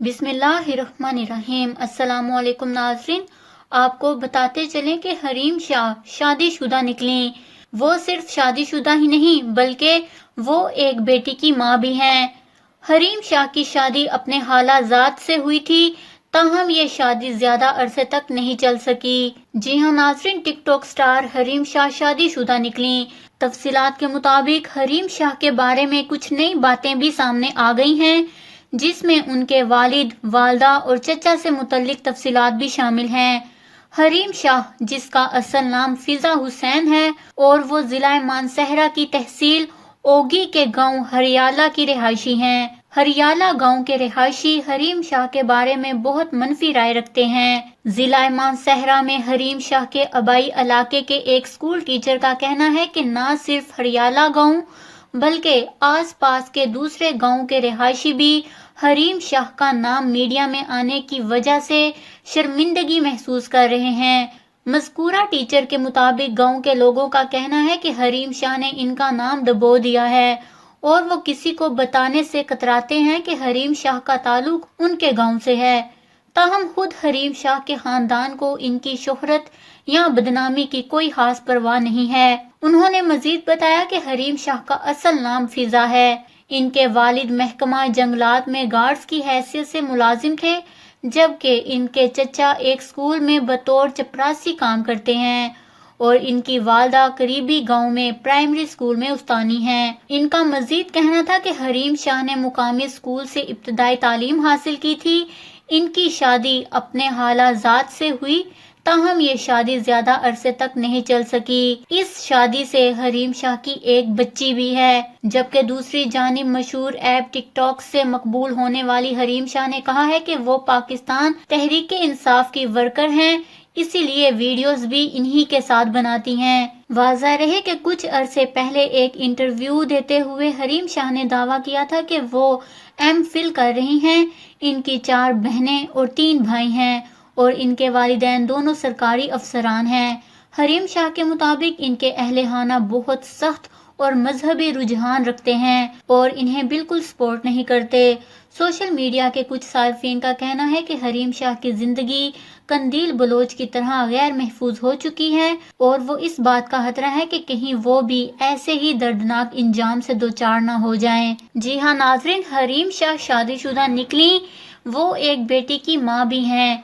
بسم اللہ الرحمن الرحیم۔ السلام علیکم ناظرین، آپ کو بتاتے چلیں کہ حریم شاہ شادی شدہ نکلیں۔ وہ صرف شادی شدہ ہی نہیں بلکہ وہ ایک بیٹی کی ماں بھی ہیں۔ حریم شاہ کی شادی اپنے خالہ زاد سے ہوئی تھی، تاہم یہ شادی زیادہ عرصے تک نہیں چل سکی۔ جی ہاں ناظرین، ٹک ٹاک سٹار حریم شاہ شادی شدہ نکلیں۔ تفصیلات کے مطابق حریم شاہ کے بارے میں کچھ نئی باتیں بھی سامنے آ گئی ہیں، جس میں ان کے والد، والدہ اور چچا سے متعلق تفصیلات بھی شامل ہیں۔ حریم شاہ، جس کا اصل نام فضا حسین ہے اور وہ ضلع مانسہرہ کی تحصیل اوگی کے گاؤں ہریالہ کی رہائشی ہیں۔ ہریالہ گاؤں کے رہائشی حریم شاہ کے بارے میں بہت منفی رائے رکھتے ہیں۔ ضلع مانسہرہ میں حریم شاہ کے آبائی علاقے کے ایک اسکول ٹیچر کا کہنا ہے کہ نہ صرف ہریالہ گاؤں بلکہ آس پاس کے دوسرے گاؤں کے رہائشی بھی حریم شاہ کا نام میڈیا میں آنے کی وجہ سے شرمندگی محسوس کر رہے ہیں۔ مذکورہ ٹیچر کے مطابق گاؤں کے لوگوں کا کہنا ہے کہ حریم شاہ نے ان کا نام دبو دیا ہے اور وہ کسی کو بتانے سے کتراتے ہیں کہ حریم شاہ کا تعلق ان کے گاؤں سے ہے۔ تاہم خود حریم شاہ کے خاندان کو ان کی شہرت یا بدنامی کی کوئی خاص پرواہ نہیں ہے۔ انہوں نے مزید بتایا کہ حریم شاہ کا اصل نام فضا ہے۔ ان کے والد محکمہ جنگلات میں گارڈز کی حیثیت سے ملازم تھے، جبکہ ان کے چچا ایک اسکول میں بطور چپراسی کام کرتے ہیں اور ان کی والدہ قریبی گاؤں میں پرائمری اسکول میں استانی ہیں۔ ان کا مزید کہنا تھا کہ حریم شاہ نے مقامی اسکول سے ابتدائی تعلیم حاصل کی تھی۔ ان کی شادی اپنے خالہ زاد سے ہوئی، تاہم یہ شادی زیادہ عرصے تک نہیں چل سکی۔ اس شادی سے حریم شاہ کی ایک بچی بھی ہے، جبکہ دوسری جانب مشہور ایپ ٹک ٹاک سے مقبول ہونے والی حریم شاہ نے کہا ہے کہ وہ پاکستان تحریک انصاف کی ورکر ہیں، اسی لیے ویڈیوز بھی انہی کے ساتھ بناتی ہیں۔ واضح رہے کہ کچھ عرصے پہلے ایک انٹرویو دیتے ہوئے حریم شاہ نے دعویٰ کیا تھا کہ وہ ایم فل کر رہی ہیں۔ ان کی 4 بہنیں اور 3 بھائی ہیں اور ان کے والدین دونوں سرکاری افسران ہیں۔ حریم شاہ کے مطابق ان کے اہل خانہ بہت سخت اور مذہبی رجحان رکھتے ہیں اور انہیں بالکل سپورٹ نہیں کرتے۔ سوشل میڈیا کے کچھ صارفین کا کہنا ہے کہ حریم شاہ کی زندگی قندیل بلوچ کی طرح غیر محفوظ ہو چکی ہے اور وہ اس بات کا خطرہ ہے کہ کہیں وہ بھی ایسے ہی دردناک انجام سے دوچار نہ ہو جائیں۔ جی ہاں ناظرین، حریم شاہ شادی شدہ نکلیں، وہ ایک بیٹی کی ماں بھی ہیں،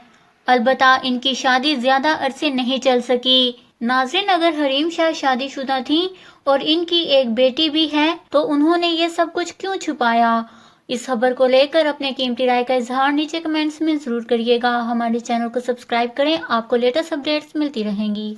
البتہ ان کی شادی زیادہ عرصے نہیں چل سکی۔ ناظرین، اگر حریم شاہ شادی شدہ تھیں اور ان کی ایک بیٹی بھی ہے تو انہوں نے یہ سب کچھ کیوں چھپایا؟ اس خبر کو لے کر اپنے قیمتی رائے کا اظہار نیچے کمنٹس میں ضرور کریے گا۔ ہمارے چینل کو سبسکرائب کریں، آپ کو لیٹسٹ اپڈیٹس ملتی رہیں گی۔